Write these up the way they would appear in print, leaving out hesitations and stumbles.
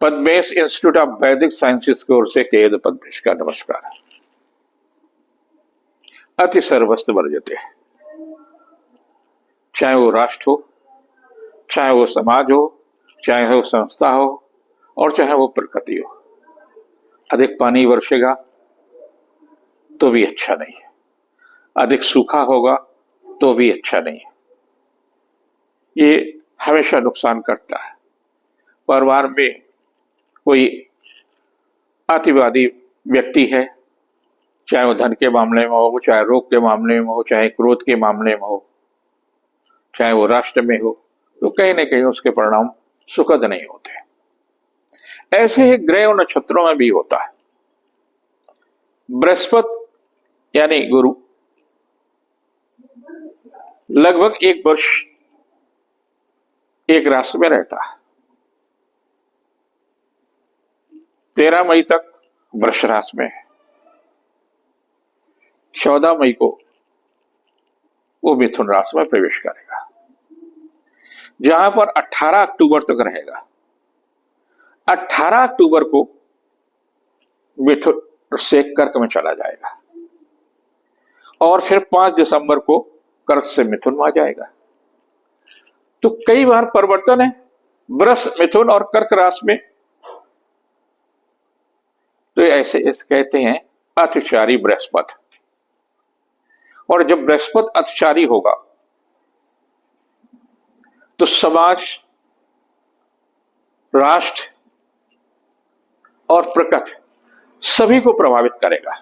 Padmesh institute of वैदिक sciences की ओर से केद पद्मेश का नमस्कार। अति सर्वस्व वर्जते, चाहे वो राष्ट्र हो, चाहे वो समाज हो, चाहे वो संस्था हो और चाहे वो प्रकृति हो। अधिक पानी वर्षेगा तो भी अच्छा नहीं है, अधिक सूखा होगा तो भी अच्छा नहीं है। ये हमेशा नुकसान करता है। परिवार में कोई अतिवादी व्यक्ति है, चाहे वो धन के मामले में हो, चाहे रोग के मामले में हो, चाहे क्रोध के मामले में हो, चाहे वो राष्ट्र में हो, तो कहीं ना कहीं उसके परिणाम सुखद नहीं होते। ऐसे ही ग्रह और नक्षत्रों में भी होता है। बृहस्पति यानी गुरु लगभग 1 वर्ष एक राशि में रहता है। 13 मई तक वृष राशि में है। 14 मई को वो मिथुन राशि में प्रवेश करेगा, जहां पर 18 अक्टूबर तक रहेगा। 18 अक्टूबर को मिथुन से कर्क में चला जाएगा और फिर 5 दिसंबर को कर्क से मिथुन में आ जाएगा। तो कई बार परिवर्तन है वृष, मिथुन और कर्क राशि में। तो ऐसे कहते हैं अतिचारी बृहस्पति। और जब बृहस्पति अतिचारी होगा तो समाज, राष्ट्र और प्रकृति सभी को प्रभावित करेगा।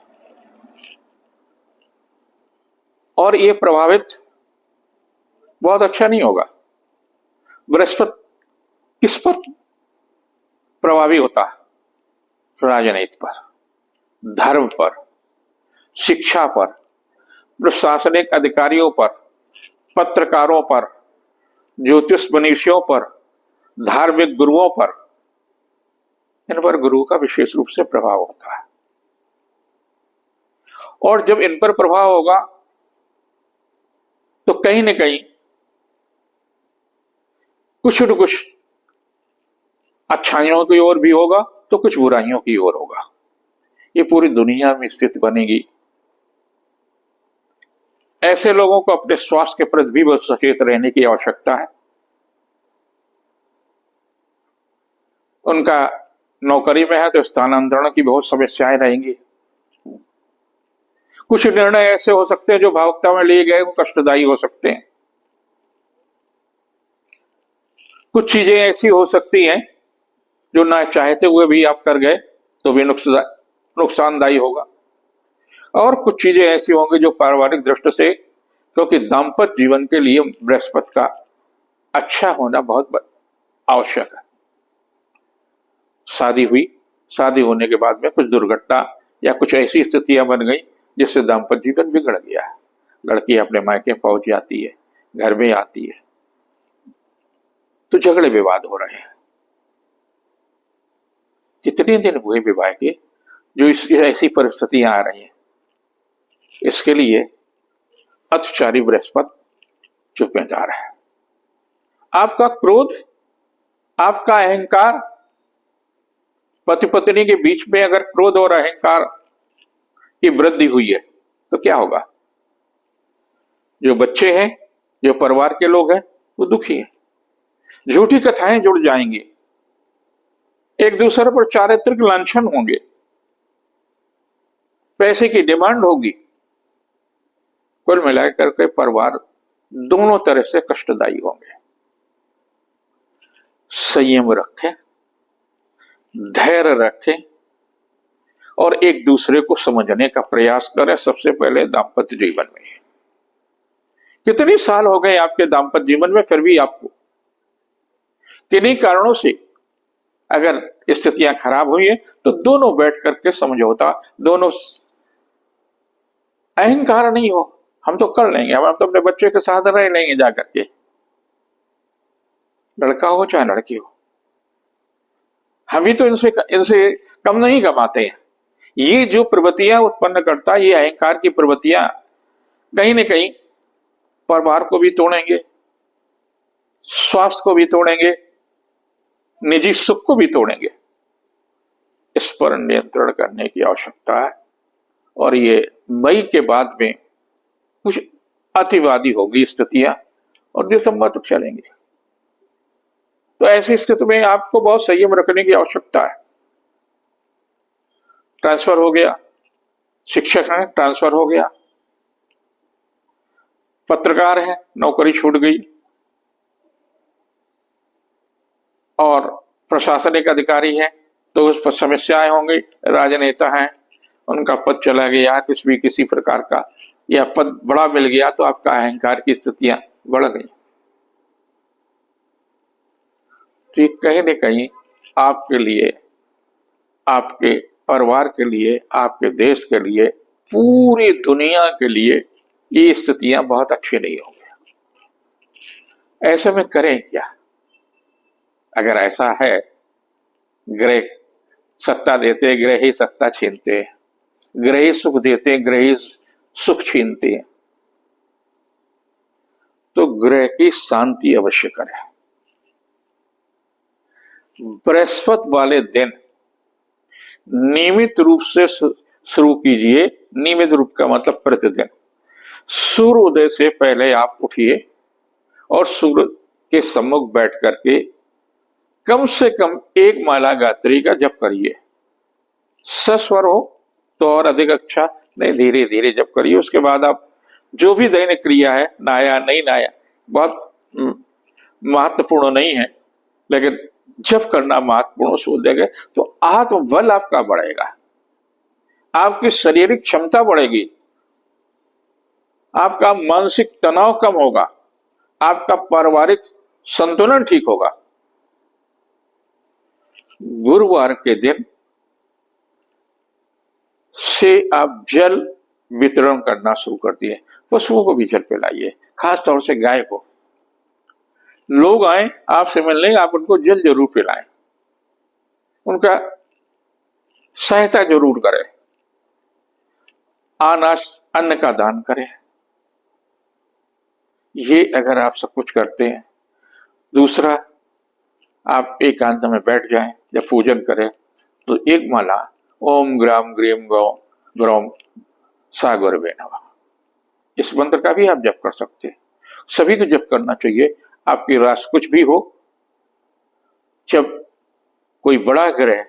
और यह प्रभावित बहुत अच्छा नहीं होगा। बृहस्पति किस पर प्रभावी होता है? राजनीति पर, धर्म पर, शिक्षा पर, प्रशासनिक अधिकारियों पर, पत्रकारों पर, ज्योतिष मनीषियों पर, धार्मिक गुरुओं पर। इन पर गुरु का विशेष रूप से प्रभाव होता है। और जब इन पर प्रभाव होगा तो कहीं न कहीं कुछ न कुछ अच्छाइयों की ओर भी होगा तो कुछ बुराइयों की ओर होगा। ये पूरी दुनिया में स्थिति बनेगी। ऐसे लोगों को अपने स्वास्थ्य के प्रति भी बहुत सचेत रहने की आवश्यकता है। उनका नौकरी में है तो स्थानांतरण की बहुत समस्याएं रहेंगी। कुछ निर्णय ऐसे हो सकते हैं जो भावुकता में लिए गए वो कष्टदायी हो सकते हैं। कुछ चीजें ऐसी हो सकती हैं जो ना चाहते हुए भी आप कर गए तो भी नुकसानदायी होगा। और कुछ चीजें ऐसी होंगी जो पारिवारिक दृष्टि से, क्योंकि दाम्पत्य जीवन के लिए बृहस्पति का अच्छा होना बहुत आवश्यक है। शादी हुई, शादी होने के बाद में कुछ दुर्घटना या कुछ ऐसी स्थितियां बन गई जिससे दाम्पत्य जीवन बिगड़ गया। लड़की अपने मायके पहुंच जाती है, घर में आती है तो झगड़े विवाद हो रहे हैं। कितने दिन हुए विवाह के जो ऐसी परिस्थितियां आ रही हैं। इसके लिए अतिचारी बृहस्पति जिम्मेदार है। आपका क्रोध, आपका अहंकार, पति पत्नी के बीच में अगर क्रोध और अहंकार की वृद्धि हुई है तो क्या होगा? जो बच्चे हैं, जो परिवार के लोग हैं, वो दुखी हैं। झूठी कथाएं जुड़ जाएंगी, एक दूसरे पर चारित्रिक लांछन होंगे, पैसे की डिमांड होगी। कुल मिलाकर के परिवार दोनों तरह से कष्टदायी होंगे। संयम रखें, धैर्य रखें और एक दूसरे को समझने का प्रयास करें। सबसे पहले दाम्पत्य जीवन में। कितने साल हो गए आपके दाम्पत्य जीवन में, फिर भी आपको किन्हीं कारणों से अगर स्थितियां खराब हुई है तो दोनों बैठ करके समझौता, दोनों अहंकार नहीं हो, हम तो कर लेंगे, हम तो अपने बच्चे के साथ रह लेंगे जाकर के। लड़का हो चाहे लड़की हो, हम भी तो इनसे कम नहीं कमाते हैं। ये जो प्रवृत्तियां उत्पन्न करता है, ये अहंकार की प्रवृत्तियां कहीं न कहीं परिवार को भी तोड़ेंगे, स्वास्थ्य को भी तोड़ेंगे, निजी सुख को भी तोड़ेंगे। इस पर नियंत्रण करने की आवश्यकता है। और ये मई के बाद में कुछ अतिवादी होगी स्थितियां और दिसंबर तक चलेंगी। तो ऐसी स्थिति में आपको बहुत संयम रखने की आवश्यकता है। ट्रांसफर हो गया, शिक्षक हैं ट्रांसफर हो गया, पत्रकार हैं नौकरी छूट गई, और प्रशासनिक अधिकारी हैं तो उस पर समस्याएं होंगी, राजनेता हैं उनका पद चला गया किसी प्रकार का, या पद बड़ा मिल गया तो आपका अहंकार की स्थितियां बढ़ गई। तो ये कहीं न कहीं आपके लिए, आपके परिवार के लिए, आपके देश के लिए, पूरी दुनिया के लिए ये स्थितियां बहुत अच्छी नहीं होंगी। ऐसे में करें क्या? अगर ऐसा है, ग्रह सत्ता देते ग्रह ही सत्ता छीनते, ग्रह ही सुख देते ग्रह ही सुख छीनते, तो ग्रह की शांति अवश्य करें। बृहस्पति वाले दिन नियमित रूप से शुरू कीजिए। नियमित रूप का मतलब प्रतिदिन सूर्योदय से पहले आप उठिए और सूर्य के सम्मुख बैठ करके कम से कम एक माला गायत्री का जप करिए। सस्वर हो तो और अधिक अच्छा, नहीं धीरे धीरे जप करिए। उसके बाद आप जो भी दैनिक क्रिया है, नहाया नहीं नहाया बहुत महत्वपूर्ण नहीं है, लेकिन जप करना महत्वपूर्ण हो जाएगा तो आत्मबल आपका बढ़ेगा, आपकी शारीरिक क्षमता बढ़ेगी, आपका मानसिक तनाव कम होगा, आपका पारिवारिक संतुलन ठीक होगा। गुरुवार के दिन से आप जल वितरण करना शुरू कर दिए। पशुओं को भी जल पिलाइए, खास तौर से गाय को। लोग आए आपसे मिलने, आप उनको जल जरूर पिलाएं, उनका सहायता जरूर करें, अन्न का दान करें। ये अगर आप सब कुछ करते हैं। दूसरा, आप एकांत में बैठ जाएं, जब पूजन करें तो एक माला ओम ग्राम ग्रीम गौ ग्रौम सा गुरवे नमः, इस मंत्र का भी आप जप कर सकते हैं। सभी को जप करना चाहिए। आपकी राशि कुछ भी हो, जब कोई बड़ा ग्रह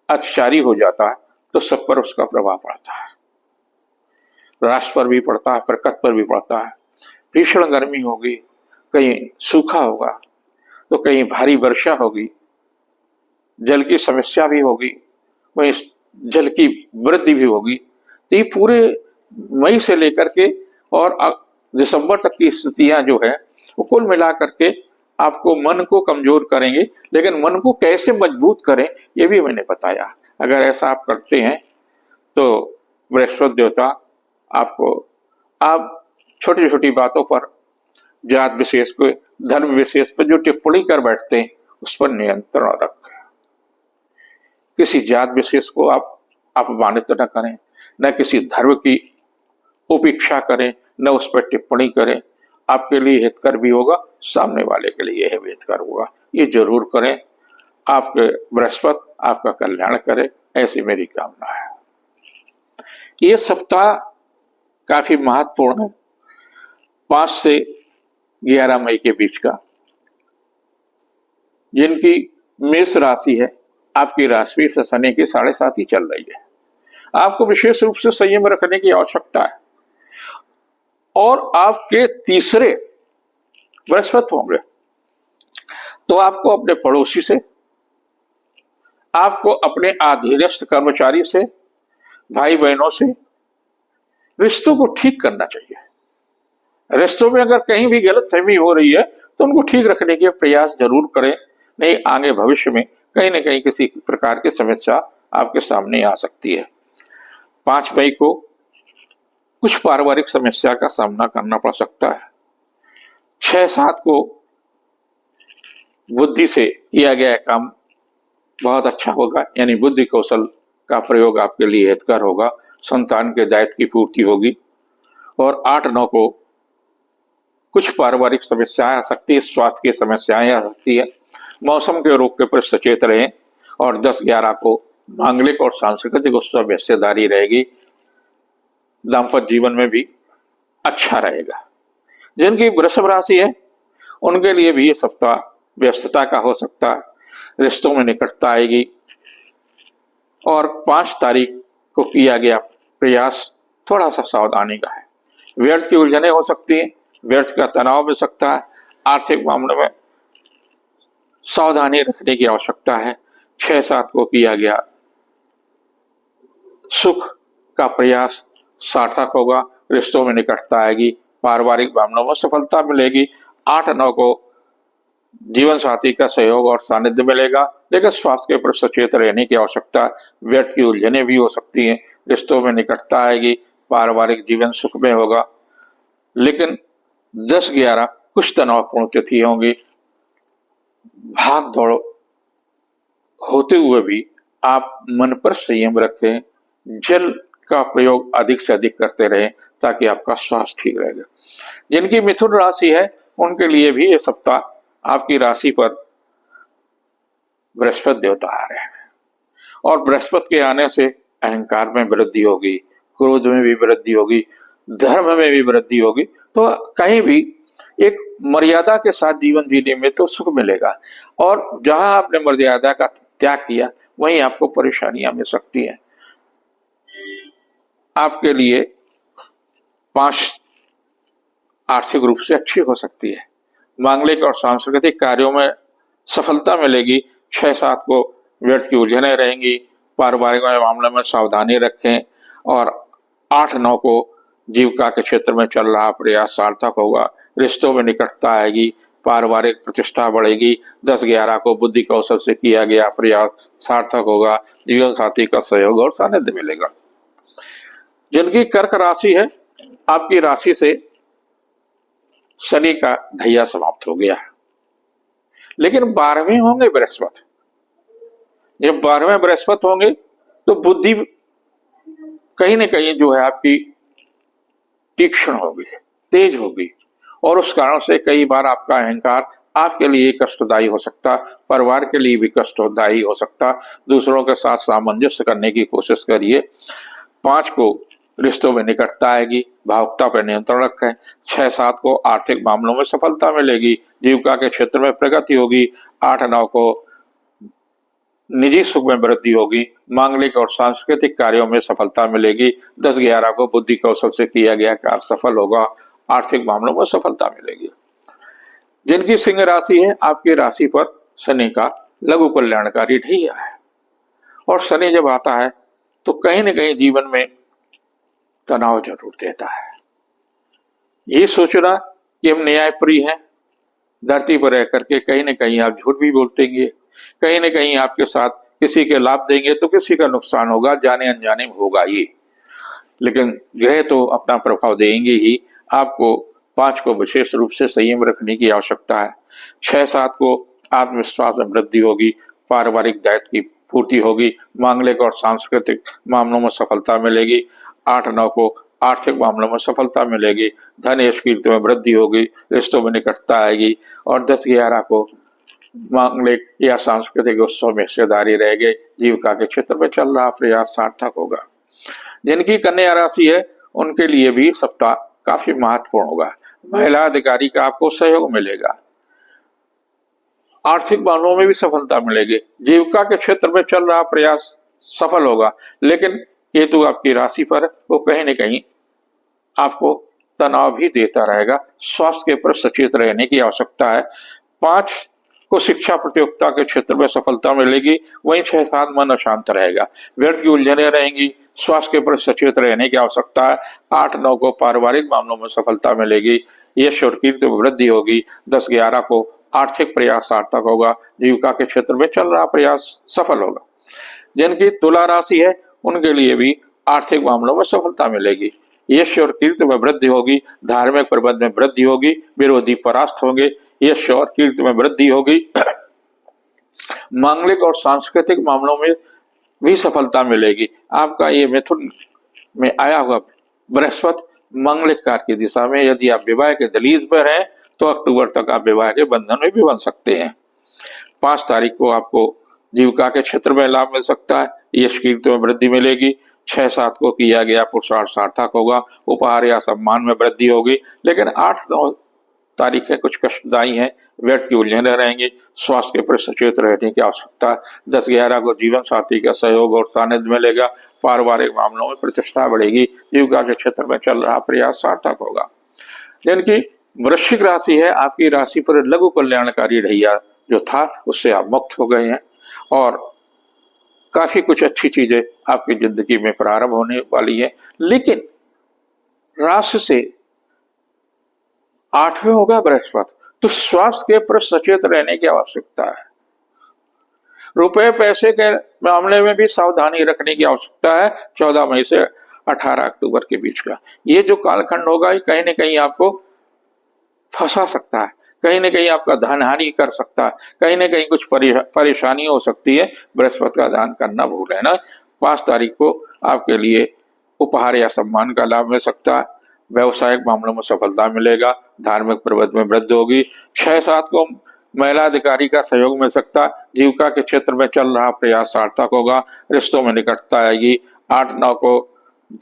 अतिचारी हो जाता है तो सब पर उसका प्रभाव पड़ता है। राशि पर भी पड़ता है, प्रकृति पर भी पड़ता है। भीषण गर्मी होगी, कहीं सूखा होगा तो कहीं भारी वर्षा होगी, जल की समस्या भी होगी, वहीं जल की वृद्धि भी होगी। तो ये पूरे मई से लेकर के और दिसंबर तक की स्थितियां जो है वो कुल मिला करके आपको मन को कमजोर करेंगे, लेकिन मन को कैसे मजबूत करें ये भी मैंने बताया। अगर ऐसा आप करते हैं तो बृहस्पति देवता आपको, आप छोटी छोटी बातों पर, जात विशेष को, धर्म विशेष पर जो टिप्पणी कर बैठते हैं उस पर नियंत्रण रखें। किसी जात विशेष को आप अपमानित न करें, न किसी धर्म की उपेक्षा करें, न उस पर टिप्पणी करें। आपके लिए हितकर भी होगा, सामने वाले के लिए यह हितकर होगा। ये जरूर करें। आपके बृहस्पति आपका कल्याण करे, ऐसी मेरी कामना है। ये सप्ताह काफी महत्वपूर्ण है, 5 से 11 मई के बीच का। जिनकी मेष राशि है, आपकी राशि शनि की 7.5 ही चल रही है। आपको विशेष रूप से संयम रखने की आवश्यकता है। और आपके तीसरे बृहस्पति होंगे तो आपको अपने पड़ोसी से, आपको अपने अधीनस्थ कर्मचारी से, भाई बहनों से रिश्तों को ठीक करना चाहिए। रिश्तों में अगर कहीं भी गलतफहमी हो रही है तो उनको ठीक रखने के प्रयास जरूर करें, नहीं आगे भविष्य में कहीं न कहीं किसी प्रकार की समस्या आपके सामने आ सकती है। 5 मई को कुछ पारिवारिक समस्या का सामना करना पड़ सकता है। 6-7 को बुद्धि से किया गया काम बहुत अच्छा होगा, यानी बुद्धि कौशल का प्रयोग आपके लिए हितकर होगा। संतान के दायित्व की पूर्ति होगी। और 8-9 को कुछ पारिवारिक समस्याएं आ सकती है, स्वास्थ्य की समस्याएं आ सकती है। मौसम के रोग के प्रति सचेत रहें। और 10-11 को मांगलिक और सांस्कृतिक उत्सव में हिस्सेदारी रहेगी। दाम्पत्य जीवन में भी अच्छा रहेगा। जिनकी वृषभ राशि है उनके लिए भी ये सप्ताह व्यस्तता का हो सकता है, रिश्तों में निकटता आएगी और 5 तारीख को किया गया प्रयास थोड़ा सा सावधानी का है। व्यर्थ की उलझनें हो सकती हैं, व्यर्थ का तनाव मिल सकता है। आर्थिक मामले में सावधानी रखने की आवश्यकता है। 6-7 को किया गया सुख का प्रयास सार्थक होगा, रिश्तों में निकटता आएगी, पारिवारिक मामलों में सफलता मिलेगी। 8-9 को जीवन साथी का सहयोग और सानिध्य मिलेगा, लेकिन स्वास्थ्य के प्रति सचेत रहने की आवश्यकता। व्यर्थ की उलझनें भी हो सकती हैं, रिश्तों में निकटता आएगी, पारिवारिक जीवन सुख में होगा, लेकिन 10-11 कुछ तनावपूर्ण तिथि होंगी। भाग दौड़ होते हुए भी आप मन पर संयम रखें, जल का प्रयोग अधिक से अधिक करते रहें ताकि आपका स्वास्थ्य ठीक रहेगा। जिनकी मिथुन राशि है उनके लिए भी ये सप्ताह आपकी राशि पर बृहस्पति देवता आ रहे हैं और बृहस्पति के आने से अहंकार में वृद्धि होगी, क्रोध में भी वृद्धि होगी, धर्म में भी वृद्धि होगी। तो कहीं भी एक मर्यादा के साथ जीवन जीने में तो सुख मिलेगा, और जहां आपने मर्यादा का त्याग किया वहीं आपको परेशानियां मिल सकती हैं। आपके लिए 5 आर्थिक रूप से अच्छी हो सकती है। मांगलिक और सांस्कृतिक कार्यों में सफलता मिलेगी। 6-7 को व्यर्थ की उलझनें रहेंगी, पारिवारिक मामले में सावधानी रखें, और 8-9 को जीविका के क्षेत्र में चल रहा प्रयास सार्थक होगा, रिश्तों में निकटता आएगी, पारिवारिक प्रतिष्ठा बढ़ेगी। 10-11 को बुद्धि कौशल से किया गया प्रयास सार्थक होगा, जीवन साथी का सहयोग और सानिध्य मिलेगा। जिनकी कर्क राशि है आपकी राशि से शनि का ढैया समाप्त हो गया, लेकिन 12वें होंगे बृहस्पति। जब 12वें बृहस्पति होंगे तो बुद्धि कहीं ना कहीं जो है आपकी तीक्ष्ण होगी, तेज होगी, और उस कारण से कई बार आपका अहंकार आपके लिए कष्टदायी हो सकता, परिवार के लिए भी कष्टदायी हो सकता। दूसरों के साथ सामंजस्य करने की कोशिश करिए। 5 को रिश्तों में निकटता आएगी, भावुकता पर नियंत्रण रखें। 6-7 को आर्थिक मामलों में सफलता मिलेगी, जीविका के क्षेत्र में प्रगति होगी। 8-9 को निजी सुख में वृद्धि होगी, मांगलिक और सांस्कृतिक कार्यों में सफलता मिलेगी। 10-11 को बुद्धि कौशल से किया गया कार्य सफल होगा, आर्थिक मामलों में सफलता मिलेगी। जिनकी सिंह राशि है आपकी राशि पर शनि का लघु कल्याणकारी ढैया है, और शनि जब आता है तो कहीं न कहीं जीवन में तनाव जरूर देता है। ये सोचना कि हम न्यायप्रिय हैं, धरती पर रह करके कहीं न कहीं आप झूठ भी बोलतेंगे, कहीं न कहीं आपके साथ किसी के लाभ देंगे तो किसी का नुकसान होगा, जाने अनजाने में होगा ही, लेकिन ग्रह तो अपना प्रभाव देंगे ही। आपको 5 को विशेष रूप से संयम रखने की आवश्यकता है। 6-7 को आत्मविश्वास में वृद्धि होगी, पारिवारिक दायित्व की पूर्ति होगी, मांगलिक और सांस्कृतिक मामलों में सफलता मिलेगी। 8-9 को आर्थिक मामलों में सफलता मिलेगी, धन यश कीर्ति में वृद्धि होगी, रिश्तों में निकटता आएगी, और 10-11 को मांगलिक या सांस्कृतिक उत्सव में हिस्सेदारी रहेगी, जीविका के क्षेत्र में चल रहा प्रयास सार्थक होगा। जिनकी कन्या राशि है उनके लिए भी सप्ताह काफी महत्वपूर्ण होगा। महिला अधिकारी का आपको सहयोग मिलेगा, आर्थिक मामलों में भी सफलता मिलेगी, जीविका के क्षेत्र में चल रहा प्रयास सफल होगा, लेकिन केतु आपकी राशि पर वो कहीं न कहीं आपको तनाव भी देता रहेगा। स्वास्थ्य के प्रति सचेत रहने की आवश्यकता है। 5 को शिक्षा प्रतियोगिता के क्षेत्र में सफलता मिलेगी, वहीं 6-7 मन अशांत रहेगा, व्यर्थ की उलझनें रहेंगी, स्वास्थ्य के प्रति सचेत रहने की आवश्यकता है। 8-9 को पारिवारिक मामलों में सफलता मिलेगी, यश और कीर्ति में वृद्धि होगी। 10-11 को आर्थिक प्रयास सार्थक होगा, जीविका के क्षेत्र में चल रहा प्रयास सफल होगा। जिनकी तुला राशि है उनके लिए भी आर्थिक मामलों में सफलता मिलेगी, यश और कीर्ति में वृद्धि होगी, धार्मिक प्रबंध में वृद्धि होगी, विरोधी परास्त होंगे, यश और कीर्ति में वृद्धि होगी। मांगलिक और सांस्कृतिक मामलों में भी सफलता मिलेगी। आपका ये मिथुन में आया हुआ बृहस्पति मांगलिक कार्य की दिशा में, यदि आप विवाह के दलीज पर हैं तो अक्टूबर तक आप विवाह के बंधन में भी बन सकते हैं। 5 तारीख को आपको जीविका के क्षेत्र में लाभ मिल सकता है, यश कीर्ति में वृद्धि मिलेगी। 6-7 को किया गया पुरुषार्थ सार्थक होगा, उपहार या सम्मान में वृद्धि होगी। लेकिन 8-9 तारीखें कुछ कष्टदायी हैं, व्यर्थ की उलझने रहेंगी, स्वास्थ्य के प्रति सचेत रहने की आवश्यकता। 10-11 को जीवन साथी का सहयोग और सानिध्य मिलेगा, पारिवारिक मामलों में प्रतिष्ठा बढ़ेगी, जीविका के क्षेत्र में चल रहा प्रयास सार्थक होगा। जिनकी वृश्चिक राशि है, आपकी राशि पर लघु कल्याणकारी ढैया जो था उससे आप मुक्त हो गए हैं और काफी कुछ अच्छी चीजें आपकी जिंदगी में प्रारंभ होने वाली है। लेकिन राशि से 8वें होगा बृहस्पति, तो स्वास्थ्य के प्रति सचेत रहने की आवश्यकता है। रुपए पैसे के मामले में भी सावधानी रखने की आवश्यकता है। 14 मई से 18 अक्टूबर के बीच का ये जो कालखंड होगा, ये कहीं न कहीं आपको फंसा सकता है, कहीं न कहीं आपका धन हानि कर सकता है, कहीं न कहीं कुछ परेशानी हो सकती है। बृहस्पति का दान करना भूलें ना। 5 तारीख को आपके लिए उपहार या सम्मान का लाभ मिल सकता है, व्यवसायिक मामलों में सफलता मिलेगा, धार्मिक प्रवृत्ति में वृद्धि होगी। 6-7 को महिला अधिकारी का सहयोग मिल सकता है, जीविका के क्षेत्र में चल रहा प्रयास सार्थक होगा, रिश्तों में निकटता आएगी। 8-9 को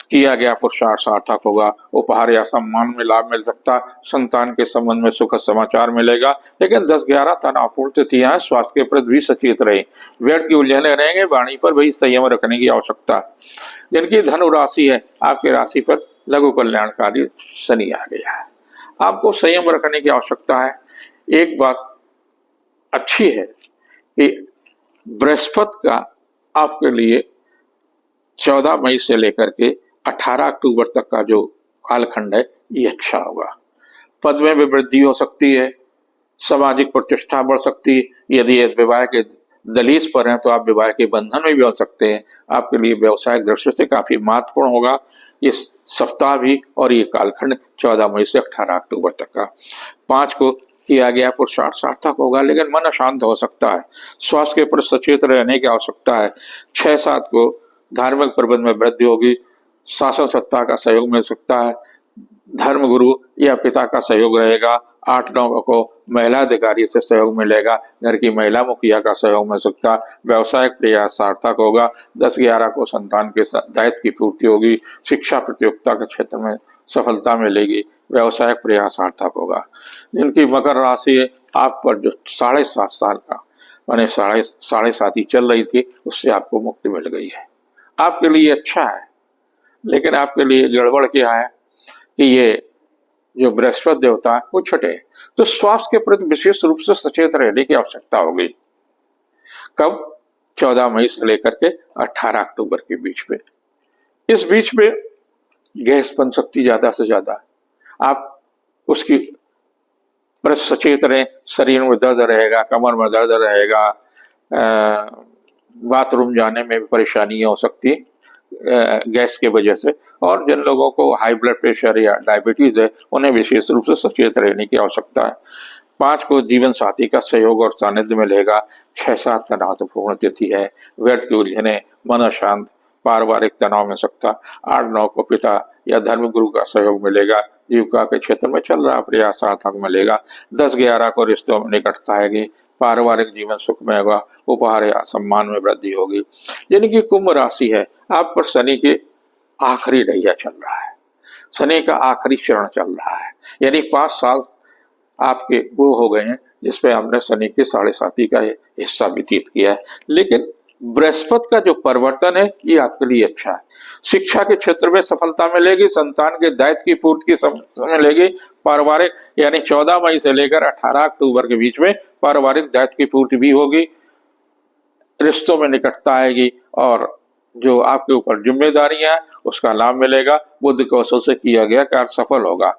किया गया पुरुषार्थ सार्थक होगा, उपहार या सम्मान में लाभ मिल सकता, संतान के संबंध में सुखद समाचार मिलेगा। लेकिन 10-11 तनावपूर्ण तिथियां, स्वास्थ्य के प्रति भी सचेत रहे, व्यर्थ की उलझने रहेंगे, वाणी पर भी संयम रखने की आवश्यकता। जिनकी धनु राशि है, आपकी राशि पर लघु कल्याणकारी शनि आ गया है, आपको संयम रखने की आवश्यकता है। एक बात अच्छी है कि बृहस्पति का आपके लिए 14 मई से लेकर के 18 अक्टूबर तक का जो कालखंड है ये अच्छा होगा। पद में भी वृद्धि हो सकती है, सामाजिक प्रतिष्ठा बढ़ सकती है। यदि विवाह के दलीस पर हैं तो आप विवाह के बंधन में भी हो सकते हैं। आपके लिए व्यवसायिक दृष्टि से काफी महत्वपूर्ण होगा इस सप्ताह भी, और ये कालखंड 14 मई से 18 अक्टूबर तक का। 5 को किया गया पुरुषार्थ सार्थक होगा, लेकिन मन अशांत हो सकता है, स्वास्थ्य के प्रति सचेत रहने की आवश्यकता है। 6-7 को धार्मिक प्रबंध में वृद्धि होगी, शासन सत्ता का सहयोग मिल सकता है, धर्म गुरु या पिता का सहयोग रहेगा। 8-9 को महिला अधिकारी से सहयोग मिलेगा, घर की महिला मुखिया का सहयोग मिल सकता है, व्यवसायिक प्रयास सार्थक होगा। 10-11 को संतान के दायित्व की पूर्ति होगी, शिक्षा प्रतियोगिता के क्षेत्र में सफलता मिलेगी, व्यवसायिक प्रयास सार्थक होगा। जिनकी मकर राशि है, आप पर जो 7.5 साल का माने 7.5 चल रही थी, उससे आपको मुक्ति मिल गई है, आपके लिए अच्छा है। लेकिन आपके लिए गड़बड़ क्या है कि ये जो बृहस्पति देवता है वो छठे, तो स्वास्थ्य के प्रति विशेष रूप से सचेत रहने की आवश्यकता होगी। कब? 14 मई से लेकर के 18 अक्टूबर के बीच में। इस बीच में गैस बन सकती ज्यादा से ज्यादा, आप उसकी प्रति सचेत रहें। शरीर में दर्द रहेगा, कमर में दर्द रहेगा, बाथरूम जाने में भी परेशानी हो सकती है गैस के वजह से। और जिन लोगों को हाई ब्लड प्रेशर या डायबिटीज है, उन्हें विशेष रूप से सचेत रहने की आवश्यकता है। 5 को जीवन साथी का सहयोग और सानिध्य मिलेगा। 6-7 तनावपूर्ण तिथि है, व्यर्थ की उलझने, मन अशांत, पारिवारिक तनाव मिल सकता। 8-9 को पिता या धर्म गुरु का सहयोग मिलेगा, जीविका के क्षेत्र में चल रहा प्रयास सार्थक मिलेगा। 10-11 को रिश्तों में निकटता आएगी, पारिवारिक जीवन सुखमय होगा, उपहार या सम्मान में वृद्धि होगी। जिनकी कुंभ राशि है, आप पर शनि के आखिरी ढैया चल रहा है, शनि का आखिरी चरण चल रहा है, यानी 5 साल आपके वो हो गए हैं जिसपे आपने शनि के 7.5 का हिस्सा व्यतीत किया है। लेकिन बृहस्पति का जो परिवर्तन है ये आपके लिए अच्छा है। शिक्षा के क्षेत्र में सफलता मिलेगी, संतान के दायित्व की पूर्ति मिलेगी, पारिवारिक यानी 14 मई से लेकर 18 अक्टूबर के बीच में पारिवारिक दायित्व की पूर्ति भी होगी, रिश्तों में निकटता आएगी और जो आपके ऊपर जिम्मेदारियां हैं उसका लाभ मिलेगा। बुद्धि कौशल से किया गया कार्य सफल होगा।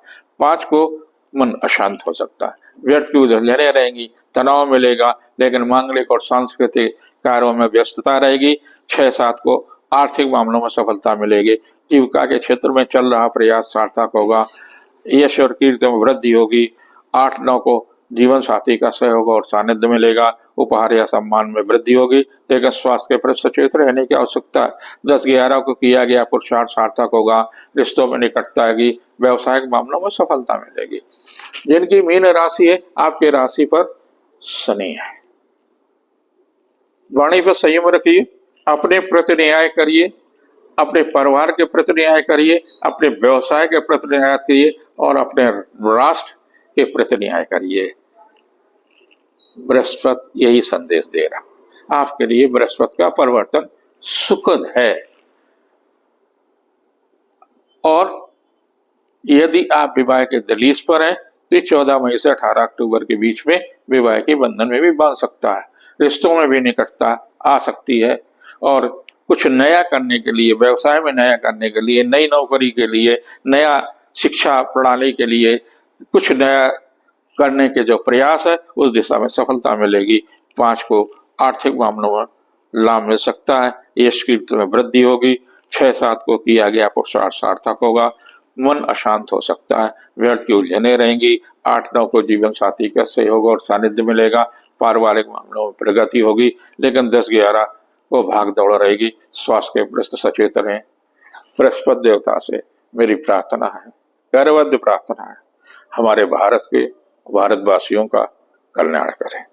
5 को मन अशांत हो सकता है, व्यर्थ की उलझने रहेंगी, तनाव मिलेगा, लेकिन मांगलिक और सांस्कृतिक कार्यों में व्यस्तता रहेगी। 6-7 को आर्थिक मामलों में सफलता मिलेगी, जीविका के क्षेत्र में चल रहा प्रयास सार्थक होगा, यश और कीर्ति में वृद्धि होगी। 8-9 को जीवन साथी का सहयोग और सानिध्य मिलेगा, उपहार या सम्मान में वृद्धि होगी, लेकिन स्वास्थ्य के प्रति सचेत रहने की आवश्यकता है। 10-11 को किया गया पुरुषार्थ सार्थक होगा, रिश्तों में निकटता आएगी, व्यवसायिक मामलों में सफलता मिलेगी। जिनकी मीन राशि है, आपके राशि पर शनि है, वाणी पर संयम रखिए, अपने प्रति न्याय करिए, अपने परिवार के प्रति न्याय करिए, अपने व्यवसाय के प्रति न्याय करिए और अपने राष्ट्र के प्रति न्याय करिए। बृहस्पति यही संदेश दे रहा। आपके लिए बृहस्पति का परिवर्तन सुखद है। और यदि आप विवाह के दलीस पर हैं तो 14 मई से 18 अक्टूबर के बीच में विवाह के बंधन में भी बांध सकता है। रिश्तों में भी निकटता आ सकती है और कुछ नया करने के लिए, व्यवसाय में नया करने के लिए, नई नौकरी के लिए, नया शिक्षा प्रणाली के लिए कुछ नया करने के जो प्रयास है उस दिशा में सफलता मिलेगी। 5 को आर्थिक मामलों में लाभ मिल सकता है, यश कीर्ति में वृद्धि होगी। 6-7 को किया गया पुरुषार्थ सार्थक होगा। मन अशांत हो सकता है, व्यर्थ की उलझने रहेंगी। 8-9 को जीवन साथी का सहयोग और सानिध्य मिलेगा। पारिवारिक मामलों में प्रगति होगी, लेकिन 10-11 को भाग दौड़ रहेगी। स्वास्थ्य के प्रति सचेत रहें। बृहस्पति देवता से मेरी प्रार्थना है, करबद्ध प्रार्थना है, हमारे भारत के भारतवासियों का कल्याण करें।